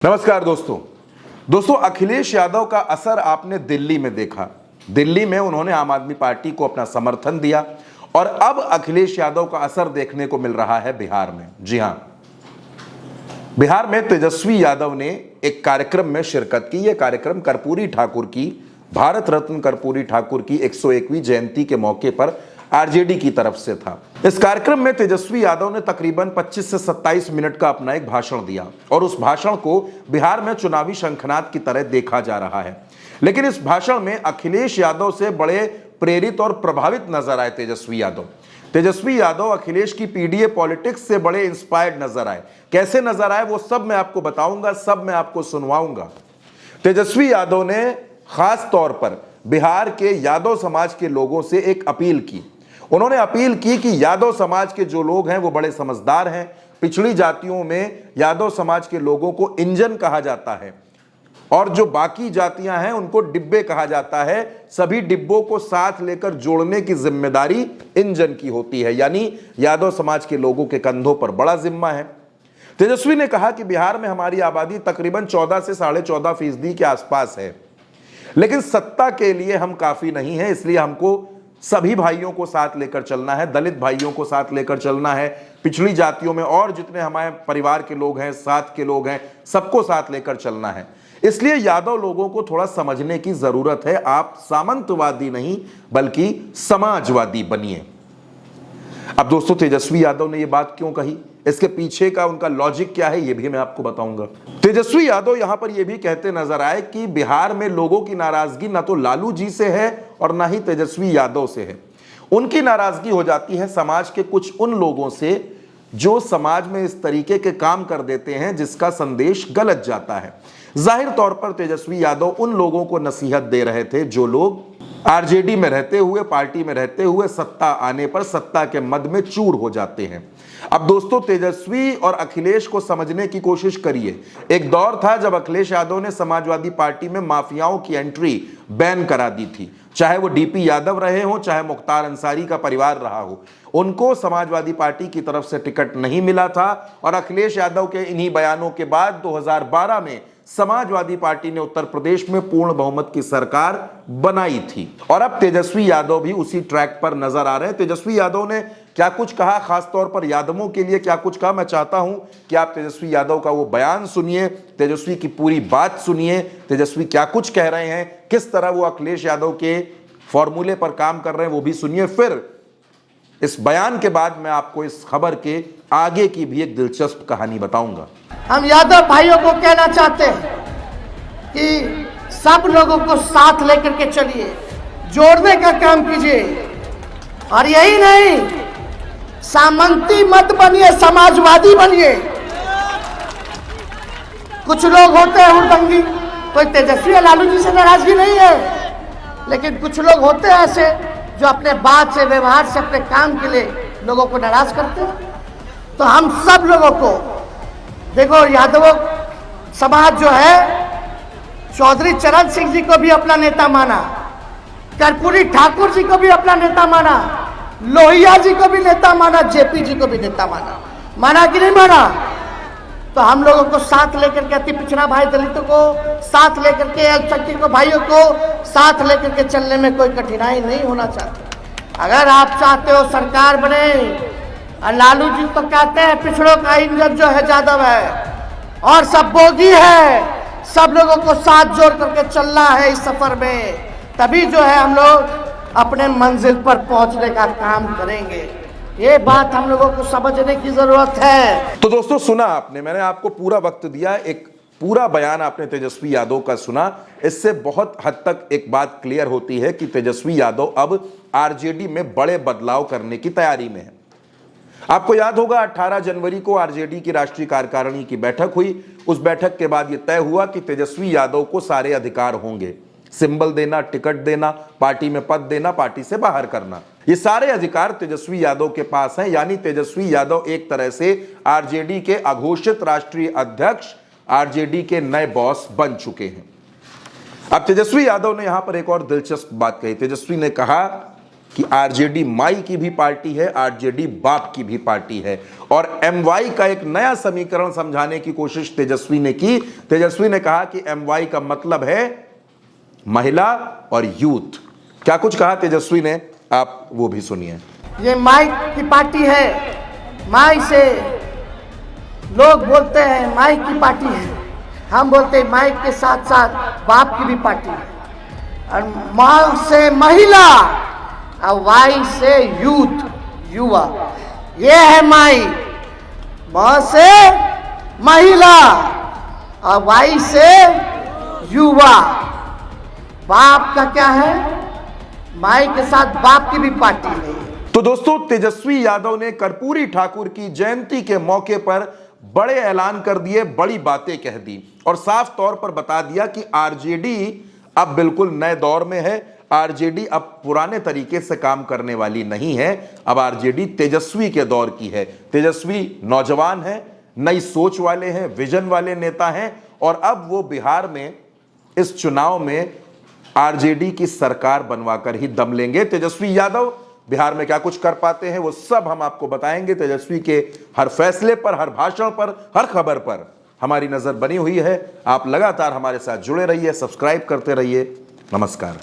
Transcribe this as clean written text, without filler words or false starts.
नमस्कार दोस्तों अखिलेश यादव का असर आपने दिल्ली में देखा। दिल्ली में उन्होंने आम आदमी पार्टी को अपना समर्थन दिया और अब अखिलेश यादव का असर देखने को मिल रहा है बिहार में। जी हां, बिहार में तेजस्वी यादव ने एक कार्यक्रम में शिरकत की। यह कार्यक्रम कर्पूरी ठाकुर की, भारत रत्न कर्पूरी ठाकुर की 101वीं जयंती के मौके पर आरजेडी की तरफ से था। इस कार्यक्रम में तेजस्वी यादव ने तकरीबन 25 से 27 मिनट का अपना एक भाषण दिया और उस भाषण को बिहार में चुनावी शंखनाद की तरह देखा जा रहा है। लेकिन इस भाषण में अखिलेश यादव से बड़े प्रेरित और प्रभावित नजर आए तेजस्वी यादव अखिलेश की पीडीए पॉलिटिक्स से बड़े इंस्पायर्ड नजर आए। कैसे नजर आए वो सब मैं आपको बताऊंगा, सब मैं आपको सुनवाऊंगा। तेजस्वी यादव ने खास तौर पर बिहार के यादव समाज के लोगों से एक अपील की। उन्होंने अपील की कि यादव समाज के जो लोग हैं वो बड़े समझदार हैं। पिछड़ी जातियों में यादव समाज के लोगों को इंजन कहा जाता है और जो बाकी जातियां हैं उनको डिब्बे कहा जाता है। सभी डिब्बों को साथ लेकर जोड़ने की जिम्मेदारी इंजन की होती है, यानी यादव समाज के लोगों के कंधों पर बड़ा जिम्मा है। तेजस्वी ने कहा कि बिहार में हमारी आबादी तकरीबन 14 से 14.5% के आसपास है, लेकिन सत्ता के लिए हम काफी नहीं है। इसलिए हमको सभी भाइयों को साथ लेकर चलना है, दलित भाइयों को साथ लेकर चलना है, पिछड़ी जातियों में और जितने हमारे परिवार के लोग हैं, साथ के लोग हैं, सबको साथ लेकर चलना है। इसलिए यादव लोगों को थोड़ा समझने की जरूरत है। आप सामंतवादी नहीं बल्कि समाजवादी बनिए। अब दोस्तों, तेजस्वी यादव ने यह बात क्यों कही, इसके पीछे का उनका लॉजिक क्या है, यह भी मैं आपको बताऊंगा। तेजस्वी यादव यहां पर यह भी कहते नजर आए कि बिहार में लोगों की नाराजगी ना तो लालू जी से है और ना ही तेजस्वी यादव से है। उनकी नाराजगी हो जाती है समाज के कुछ उन लोगों से जो समाज में इस तरीके के काम कर देते हैं जिसका संदेश गलत जाता है। जाहिर तौर पर तेजस्वी यादव उन लोगों को नसीहत दे रहे थे जो लोग आरजेडी में रहते हुए, पार्टी में रहते हुए सत्ता आने पर सत्ता के मद में चूर हो जाते हैं। अब दोस्तों, तेजस्वी और अखिलेश को समझने की कोशिश करिए। एक दौर था जब अखिलेश यादव ने समाजवादी पार्टी में माफियाओं की एंट्री बैन करा दी थी। चाहे वो डीपी यादव रहे हो, चाहे मुख्तार अंसारी का परिवार रहा हो, उनको समाजवादी पार्टी की तरफ से टिकट नहीं मिला था और अखिलेश यादव के इन्हीं बयानों के बाद 2012 में समाजवादी पार्टी ने उत्तर प्रदेश में पूर्ण बहुमत की सरकार बनाई थी और अब तेजस्वी यादव भी उसी ट्रैक पर नजर आ रहे हैं। तेजस्वी यादव ने क्या कुछ कहा, खासतौर पर यादवों के लिए क्या कुछ कहा, मैं चाहता हूं कि आप तेजस्वी यादव का वो बयान सुनिए, तेजस्वी की पूरी बात सुनिए, तेजस्वी क्या कुछ कह रहे हैं, किस तरह वो अखिलेश यादव के फॉर्मूले पर काम कर रहे हैं वो भी सुनिए। फिर इस बयान के बाद मैं आपको इस खबर के आगे की भी एक दिलचस्प कहानी बताऊंगा। हम यादव भाइयों को कहना चाहते हैं कि सब लोगों को साथ लेकर के चलिए, जोड़ने का काम कीजिए और यही नहीं, सामंती मत बनिए, समाजवादी बनिए। कुछ लोग होते हैं हुड़दंगी, कोई तेजस्वी या लालू जी से नाराजगी नहीं है, लेकिन कुछ लोग होते हैं ऐसे जो अपने बात से, व्यवहार से, अपने काम के लिए लोगों को नाराज करते हैं। तो हम सब लोगों को देखो, यादव समाज जो है चौधरी चरण सिंह जी को भी अपना नेता माना, कर्पूरी ठाकुर जी को भी अपना नेता माना, लोहिया जी को भी नेता माना, जेपी जी को भी नेता माना कि नहीं माना? तो हम लोगों को साथ लेकर के, अति पिछड़ा भाई दलितों को साथ लेकर के, अल्पसंख्यक भाइयों को साथ लेकर के चलने में कोई कठिनाई नहीं होना चाहती। अगर आप चाहते हो सरकार बने, और लालू जी तो कहते हैं पिछड़ों का इंजन जो है यादव है और सब बोगी है, सब लोगों को साथ जोड़ करके चलना है इस सफर में, तभी जो है हम लोग अपने मंजिल पर पहुंचने का काम करेंगे। ये बात हम लोगों को समझने की जरूरत है। तो दोस्तों, सुना आपने, मैंने आपको पूरा वक्त दिया, एक पूरा बयान आपने तेजस्वी यादव का सुना। इससे बहुत हद तक एक बात क्लियर होती है कि तेजस्वी यादव अब आरजेडी में बड़े बदलाव करने की तैयारी में है। आपको याद होगा 18 जनवरी को आरजेडी की राष्ट्रीय कार्यकारिणी की बैठक हुई। उस बैठक के बाद यह तय हुआ कि तेजस्वी यादव को सारे अधिकार होंगे, सिंबल देना, टिकट देना, पार्टी में पद देना, पार्टी से बाहर करना, ये सारे अधिकार तेजस्वी यादव के पास हैं। यानी तेजस्वी यादव एक तरह से आरजेडी के अघोषित राष्ट्रीय अध्यक्ष, आरजेडी के नए बॉस बन चुके हैं। अब तेजस्वी यादव ने यहां पर एक और दिलचस्प बात कही। तेजस्वी ने कहा कि आरजेडी माई की भी पार्टी है, आरजेडी बाप की भी पार्टी है। और एमवाई का एक नया समीकरण समझाने की कोशिश तेजस्वी ने की। तेजस्वी ने कहा कि एमवाई का मतलब है महिला और यूथ। क्या कुछ कहा तेजस्वी ने, आप वो भी सुनिए। ये माई की पार्टी है, माई से लोग बोलते हैं माई की पार्टी है, हम बोलते हैं माई के साथ साथ बाप की भी पार्टी है। और माँ से महिला और वाई से यूथ, युवा, ये है माई। माँ से महिला और वाई से युवा। बाप का क्या है, माई के साथ बाप की भी पार्टी है। तो दोस्तों, तेजस्वी यादव ने कर्पूरी ठाकुर की जयंती के मौके पर बड़े ऐलान कर दिए, बड़ी बातें कह दी और साफ तौर पर बता दिया कि आरजेडी अब बिल्कुल नए दौर में है। आरजेडी अब पुराने तरीके से काम करने वाली नहीं है, अब आरजेडी तेजस्वी के दौर की है। तेजस्वी नौजवान है, नई सोच वाले हैं, विजन वाले नेता हैं और अब वो बिहार में इस चुनाव में आरजेडी की सरकार बनवाकर ही दम लेंगे। तेजस्वी यादव बिहार में क्या कुछ कर पाते हैं वो सब हम आपको बताएंगे। तेजस्वी के हर फैसले पर, हर भाषण पर, हर खबर पर हमारी नजर बनी हुई है। आप लगातार हमारे साथ जुड़े रहिए, सब्सक्राइब करते रहिए। नमस्कार।